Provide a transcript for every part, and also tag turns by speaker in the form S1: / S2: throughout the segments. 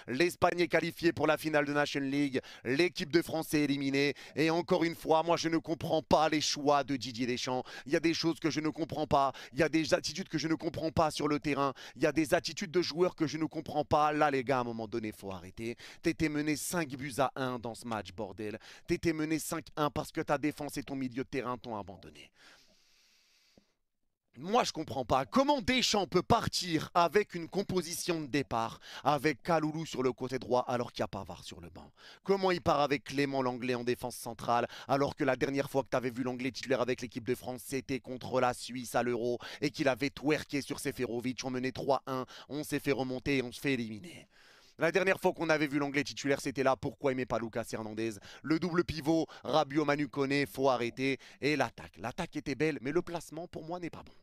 S1: L'Espagne est qualifiée pour la finale de Nation League. L'équipe de France est éliminée. Et encore une fois, moi, je ne comprends pas les choix de Didier Deschamps. Il y a des choses que je ne comprends pas. Il y a des attitudes que je ne comprends pas sur le terrain. Il y a des attitudes de joueurs que je ne comprends pas. Là, les gars, à un moment donné, il faut arrêter. T'étais mené 5 buts à 1 dans ce match, bordel. T'étais mené 5-1 parce que ta défense et ton milieu de terrain t'ont abandonné. Moi, je comprends pas. Comment Deschamps peut partir avec une composition de départ, avec Kaloulou sur le côté droit, alors qu'il n'y a pas Var sur le banc? Comment il part avec Clément l'anglais en défense centrale, alors que la dernière fois que tu avais vu l'anglais titulaire avec l'équipe de France, c'était contre la Suisse à l'Euro, et qu'il avait twerké sur Seferovic, on menait 3-1, on s'est fait remonter et on se fait éliminer. La dernière fois qu'on avait vu l'anglais titulaire, c'était là. Pourquoi il met pas Lucas Hernandez? Le double pivot, Rabiot, Manu Koné, faut arrêter. Et l'attaque. L'attaque était belle, mais le placement, pour moi, n'est pas bon.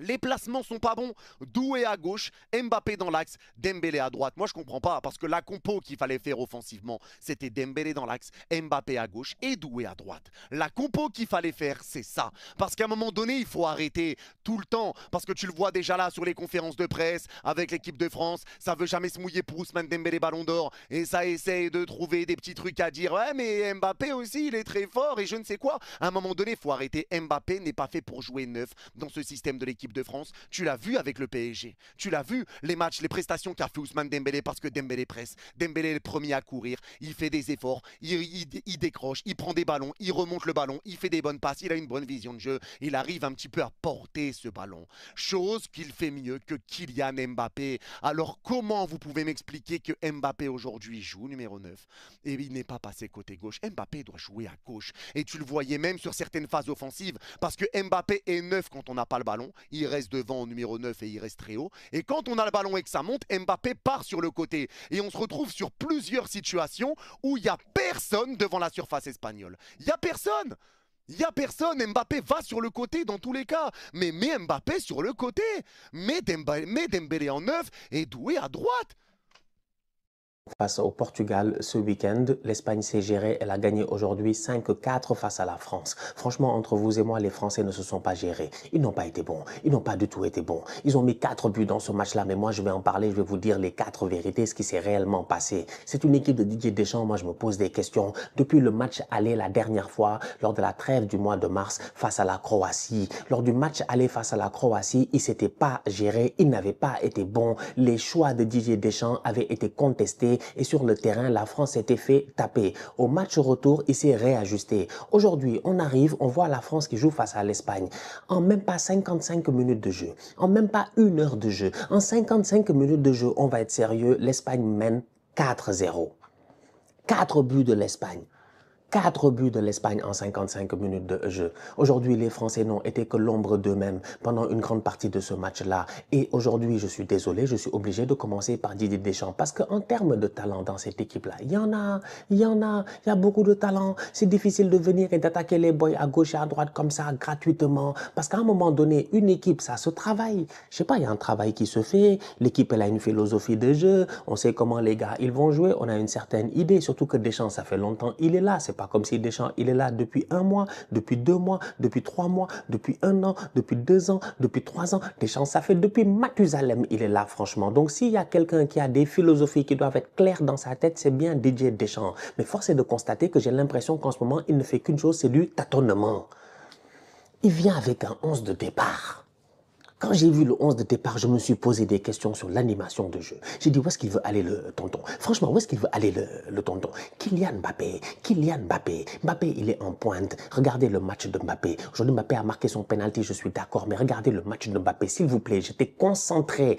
S1: Les placements sont pas bons. Doué à gauche, Mbappé dans l'axe, Dembélé à droite. Moi, je comprends pas parce que la compo qu'il fallait faire offensivement, c'était Dembélé dans l'axe, Mbappé à gauche et Doué à droite. La compo qu'il fallait faire, c'est ça. Parce qu'à un moment donné, il faut arrêter tout le temps. Parce que tu le vois déjà là sur les conférences de presse avec l'équipe de France. Ça veut jamais se mouiller pour Ousmane Dembélé Ballon d'Or. Et ça essaye de trouver des petits trucs à dire. Ouais, mais Mbappé aussi, il est très fort et je ne sais quoi. À un moment donné, il faut arrêter. Mbappé n'est pas fait pour jouer neuf dans ce système de l'équipe de France. Tu l'as vu avec le PSG. Tu l'as vu, les matchs, les prestations qu'a fait Ousmane Dembélé parce que Dembélé presse. Dembélé est le premier à courir. Il fait des efforts. Il décroche. Il prend des ballons. Il remonte le ballon. Il fait des bonnes passes. Il a une bonne vision de jeu. Il arrive un petit peu à porter ce ballon. Chose qu'il fait mieux que Kylian Mbappé. Alors comment vous pouvez m'expliquer que Mbappé aujourd'hui joue numéro 9 et il n'est pas passé côté gauche? Mbappé doit jouer à gauche. Et tu le voyais même sur certaines phases offensives parce que Mbappé est neuf quand on n'a pas le ballon. Il reste devant au numéro 9 et il reste très haut. Et quand on a le ballon et que ça monte, Mbappé part sur le côté. Et on se retrouve sur plusieurs situations où il n'y a personne devant la surface espagnole. Il n'y a personne. Il n'y a personne. Mbappé va sur le côté dans tous les cas. Mais mets Mbappé sur le côté. Mets Dembélé en 9 et Doué à droite.
S2: Face au Portugal ce week-end, l'Espagne s'est gérée, elle a gagné aujourd'hui 5-4 face à la France. Franchement, entre vous et moi, les Français ne se sont pas gérés. Ils n'ont pas été bons, ils n'ont pas du tout été bons. Ils ont mis 4 buts dans ce match-là, mais moi je vais en parler, je vais vous dire les 4 vérités, ce qui s'est réellement passé. C'est une équipe de Didier Deschamps, moi je me pose des questions. Depuis le match aller la dernière fois, lors de la trêve du mois de mars face à la Croatie, lors du match aller face à la Croatie, ils ne s'étaient pas gérés, ils n'avaient pas été bons. Les choix de Didier Deschamps avaient été contestés et sur le terrain, la France s'était fait taper. Au match retour, il s'est réajusté. Aujourd'hui, on arrive, on voit la France qui joue face à l'Espagne. En même pas 55 minutes de jeu, en même pas 1 heure de jeu, en 55 minutes de jeu, on va être sérieux, l'Espagne mène 4-0. 4 buts de l'Espagne. 4 buts de l'Espagne en 55 minutes de jeu. Aujourd'hui, les Français n'ont été que l'ombre d'eux-mêmes pendant une grande partie de ce match-là. Et aujourd'hui, je suis désolé, je suis obligé de commencer par Didier Deschamps parce qu'en termes de talent dans cette équipe-là, il y a beaucoup de talent. C'est difficile de venir et d'attaquer les boys à gauche et à droite comme ça, gratuitement. Parce qu'à un moment donné, une équipe, ça se travaille. Je sais pas, il y a un travail qui se fait. L'équipe, elle a une philosophie de jeu. On sait comment les gars, ils vont jouer. On a une certaine idée. Surtout que Deschamps, ça fait longtemps, il est là. C'est pas comme si Deschamps, il est là depuis 1 mois, depuis 2 mois, depuis 3 mois, depuis 1 an, depuis 2 ans, depuis 3 ans. Deschamps, ça fait depuis Mathusalem, il est là, franchement. Donc, s'il y a quelqu'un qui a des philosophies qui doivent être claires dans sa tête, c'est bien Didier Deschamps. Mais force est de constater que j'ai l'impression qu'en ce moment, il ne fait qu'une chose, c'est du tâtonnement. Il vient avec un 11 de départ. Quand j'ai vu le 11 de départ, je me suis posé des questions sur l'animation de jeu. J'ai dit, où est-ce qu'il veut aller le tonton? Franchement, où est-ce qu'il veut aller le tonton? Kylian Mbappé. Mbappé, il est en pointe. Regardez le match de Mbappé. Aujourd'hui, Mbappé a marqué son penalty, je suis d'accord. Mais regardez le match de Mbappé, s'il vous plaît. J'étais concentré.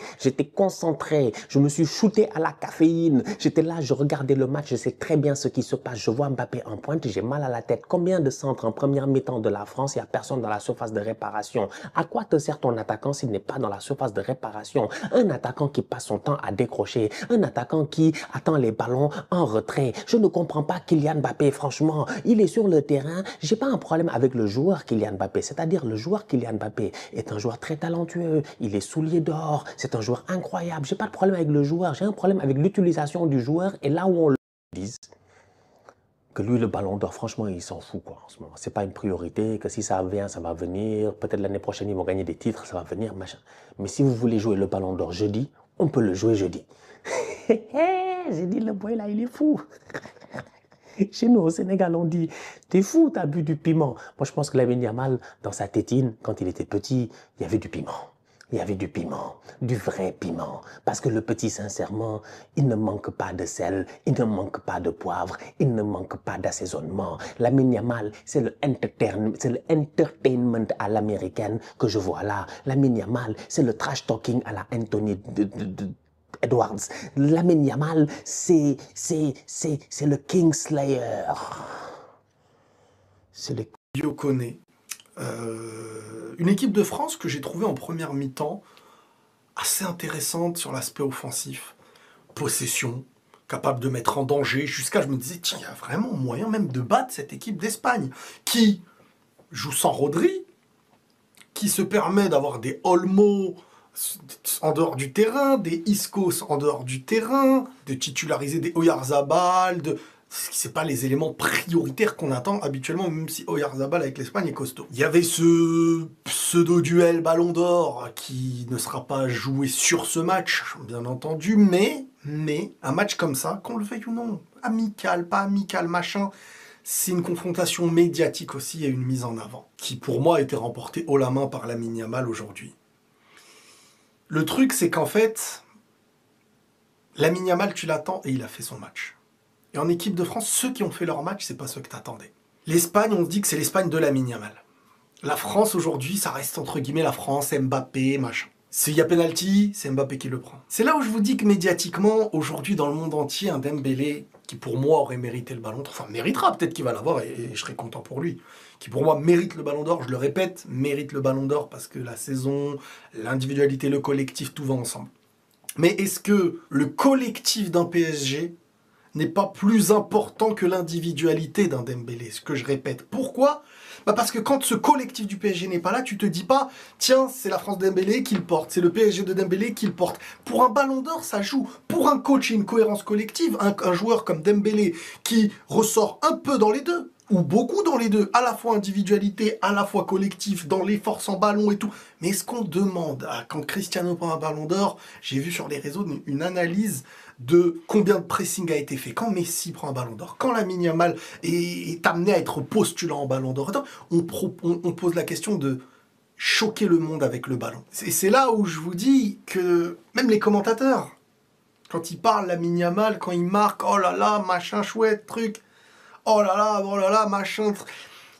S2: Je me suis shooté à la caféine. J'étais là, je regardais le match. Je sais très bien ce qui se passe. Je vois Mbappé en pointe, j'ai mal à la tête. Combien de centres en première mi-temps de la France? Il n'y a personne dans la surface de réparation. À quoi te sert ton attaquant s'il n'est pas dans la surface de réparation? Un attaquant qui passe son temps à décrocher, un attaquant qui attend les ballons en retrait. Je ne comprends pas Kylian Mbappé, franchement. Il est sur le terrain. J'ai pas un problème avec le joueur Kylian Mbappé. C'est-à-dire le joueur Kylian Mbappé est un joueur très talentueux. Il est soulier d'or. C'est un joueur incroyable. J'ai pas de problème avec le joueur. J'ai un problème avec l'utilisation du joueur et là où on le dit que lui, le ballon d'or, franchement, il s'en fout, quoi, en ce moment. C'est pas une priorité, que si ça vient, ça va venir. Peut-être l'année prochaine, ils vont gagner des titres, ça va venir, machin. Mais si vous voulez jouer le ballon d'or jeudi, on peut le jouer jeudi. J'ai dit, le boy là, il est fou. Chez nous, au Sénégal, on dit, t'es fou, t'as bu du piment. Moi, je pense que Lamine Yamal, dans sa tétine, quand il était petit, il y avait du piment. Il y avait du piment, du vrai piment. Parce que le petit, sincèrement, il ne manque pas de sel, il ne manque pas de poivre, il ne manque pas d'assaisonnement. Lamine Yamal, c'est le entertainment à l'américaine que je vois là. Lamine Yamal, c'est le trash talking à la Anthony Edwards. Lamine Yamal, c'est le Kingslayer. C'est le...
S3: Sadio Koné. Une équipe de France que j'ai trouvée en première mi-temps assez intéressante sur l'aspect offensif. Possession, capable de mettre en danger, jusqu'à je me disais, tiens, il y a vraiment moyen même de battre cette équipe d'Espagne, qui joue sans Rodri, qui se permet d'avoir des Olmo en dehors du terrain, des Iscos en dehors du terrain, de titulariser des Oyarzabal, c'est pas les éléments prioritaires qu'on attend habituellement, même si Oyarzabal avec l'Espagne est costaud. Il y avait ce pseudo-duel Ballon d'Or qui ne sera pas joué sur ce match, bien entendu, mais un match comme ça, qu'on le veuille ou non, amical, pas amical, machin, c'est une confrontation médiatique aussi et une mise en avant, qui pour moi a été remportée haut la main par Lamine Yamal aujourd'hui. Le truc, c'est qu'en fait, Lamine Yamal, tu l'attends et il a fait son match. Et en équipe de France, ceux qui ont fait leur match, c'est pas ceux que t'attendais. L'Espagne, on se dit que c'est l'Espagne de Lamine Yamal. La France, aujourd'hui, ça reste entre guillemets la France, Mbappé, machin. S'il y a penalty, c'est Mbappé qui le prend. C'est là où je vous dis que médiatiquement, aujourd'hui, dans le monde entier, un Dembélé, qui pour moi aurait mérité le ballon d'or, enfin méritera, peut-être qu'il va l'avoir et je serai content pour lui, qui pour moi mérite le ballon d'or, je le répète, mérite le ballon d'or parce que la saison, l'individualité, le collectif, tout va ensemble. Mais est-ce que le collectif d'un PSG n'est pas plus important que l'individualité d'un Dembélé, ce que je répète. Pourquoi ? Parce que quand ce collectif du PSG n'est pas là, tu te dis pas, tiens, c'est la France Dembélé qui le porte, c'est le PSG de Dembélé qui le porte. Pour un ballon d'or, ça joue. Pour un coach et une cohérence collective, un joueur comme Dembélé qui ressort un peu dans les deux, ou beaucoup dans les deux, à la fois individualité, à la fois collectif, dans les forces en ballon et tout. Mais est-ce qu'on demande, quand Cristiano prend un ballon d'or, j'ai vu sur les réseaux une analyse de combien de pressing a été fait. Quand Messi prend un ballon d'or, quand Lamine Yamal est amené à être postulant en ballon d'or, on pose la question de choquer le monde avec le ballon. Et c'est là où je vous dis que même les commentateurs, quand ils parlent Lamine Yamal, quand ils marquent, oh là là, machin chouette, truc, oh là là, machin,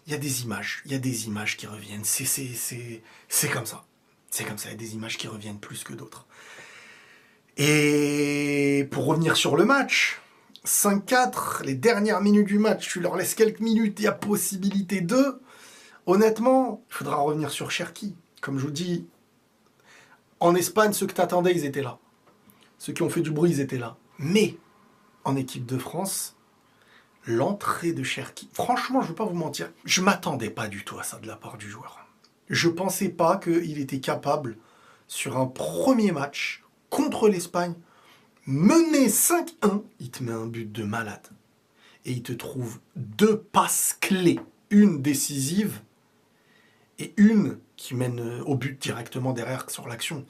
S3: il y a des images qui reviennent, c'est comme ça. C'est comme ça, il y a des images qui reviennent plus que d'autres. Et pour revenir sur le match, 5-4, les dernières minutes du match, tu leur laisses quelques minutes, il y a possibilité de... Honnêtement, il faudra revenir sur Cherki. Comme je vous dis, en Espagne, ceux que t'attendais, ils étaient là. Ceux qui ont fait du bruit, ils étaient là. Mais, en équipe de France, l'entrée de Cherki... Franchement, je ne veux pas vous mentir, je ne m'attendais pas du tout à ça de la part du joueur. Je ne pensais pas qu'il était capable, sur un premier match... contre l'Espagne, mené 5-1, il te met un but de malade. Et il te trouve 2 passes clés. Une décisive et une qui mène au but directement derrière sur l'action.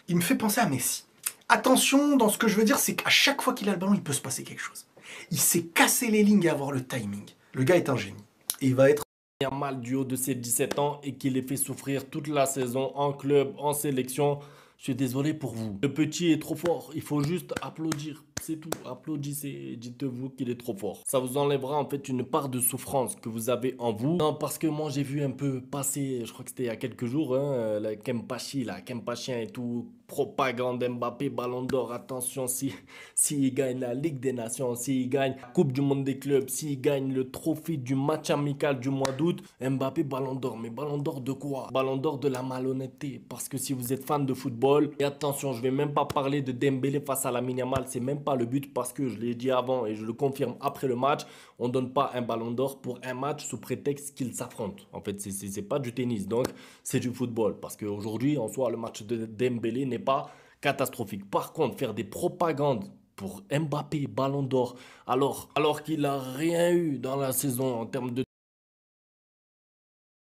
S3: Il me fait penser à Messi. Attention, dans ce que je veux dire, c'est qu'à chaque fois qu'il a le ballon, il peut se passer quelque chose. Il sait casser les lignes et avoir le timing. Le gars est un génie. Et il va être
S4: mal du haut de ses 17 ans et qui les fait souffrir toute la saison en club, en sélection. Je suis désolé pour vous. Le petit est trop fort. Il faut juste applaudir. C'est tout. Applaudissez. Dites-vous qu'il est trop fort. Ça vous enlèvera en fait une part de souffrance que vous avez en vous. Non, parce que moi j'ai vu un peu passer, je crois que c'était il y a quelques jours, la Kempachi, là, Kempachien et tout. Propagande Mbappé, Ballon d'Or. Attention, s'il gagne la Ligue des Nations, s'il gagne la Coupe du Monde des clubs, s'il gagne le trophée du match amical du mois d'août, Mbappé, Ballon d'Or. Mais Ballon d'Or de quoi? Ballon d'Or de la malhonnêteté. Parce que si vous êtes fan de football, et attention, je vais même pas parler de Dembélé face à Lamine Yamal, c'est même pas le but parce que je l'ai dit avant et je le confirme après le match, on donne pas un ballon d'or pour un match sous prétexte qu'ils s'affrontent. En fait, c'est pas du tennis, donc c'est du football. Parce qu'aujourd'hui, en soi, le match de Dembélé n'est pas catastrophique. Par contre, faire des propagandes pour Mbappé, ballon d'or, alors qu'il a rien eu dans la saison en termes de